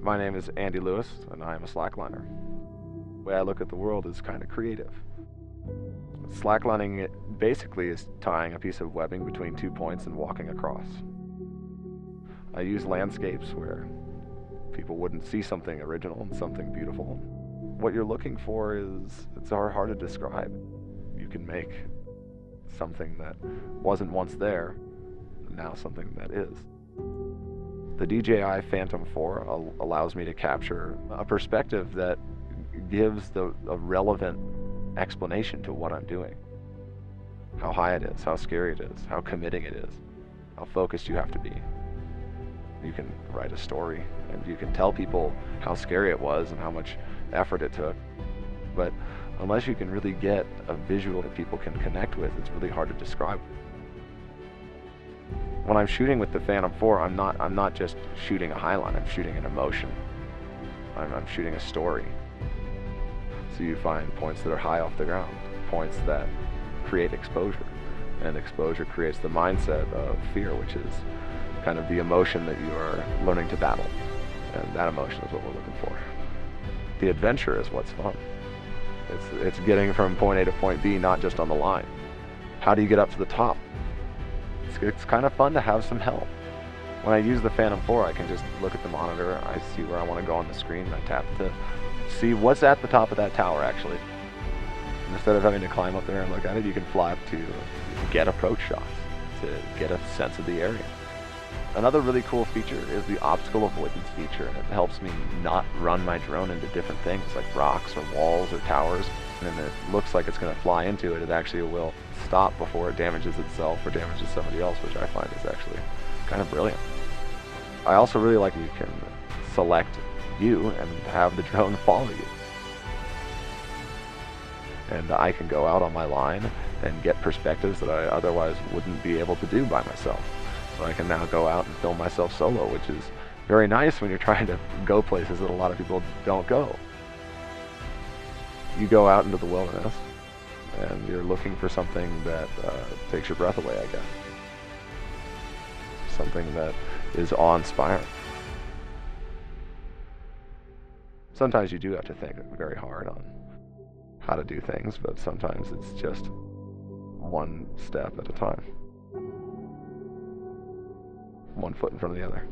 My name is Andy Lewis, and I am a slackliner. The way I look at the world is kind of creative. Slacklining basically is tying a piece of webbing between 2 points and walking across. I use landscapes where people wouldn't see something original and something beautiful. What you're looking for is, it's hard to describe. You can make something that wasn't once there, now something that is. The DJI Phantom 4 allows me to capture a perspective that gives a relevant explanation to what I'm doing. How high it is, how scary it is, how committing it is, how focused you have to be. You can write a story and you can tell people how scary it was and how much effort it took. But unless you can really get a visual that people can connect with, it's really hard to describe. When I'm shooting with the Phantom 4, I'm not just shooting a highline, I'm shooting an emotion. I'm shooting a story. So you find points that are high off the ground, points that create exposure, and exposure creates the mindset of fear, which is kind of the emotion that you are learning to battle, and that emotion is what we're looking for. The adventure is what's fun. It's getting from point A to point B, not just on the line. How do you get up to the top? It's kind of fun to have some help. When I use the Phantom 4, I can just look at the monitor, I see where I want to go on the screen, and I tap to see what's at the top of that tower, actually. And instead of having to climb up there and look at it, you can fly up to get approach shots, to get a sense of the area. Another really cool feature is the obstacle avoidance feature, and it helps me not run my drone into different things like rocks or walls or towers. And it looks like it's going to fly into it, it actually will stop before it damages itself or damages somebody else, which I find is actually kind of brilliant. I also really like you can select you and have the drone follow you. And I can go out on my line and get perspectives that I otherwise wouldn't be able to do by myself. So I can now go out and film myself solo, which is very nice when you're trying to go places that a lot of people don't go. You go out into the wilderness and you're looking for something that takes your breath away, I guess. Something that is awe-inspiring. Sometimes you do have to think very hard on how to do things, but sometimes it's just one step at a time. One foot in front of the other.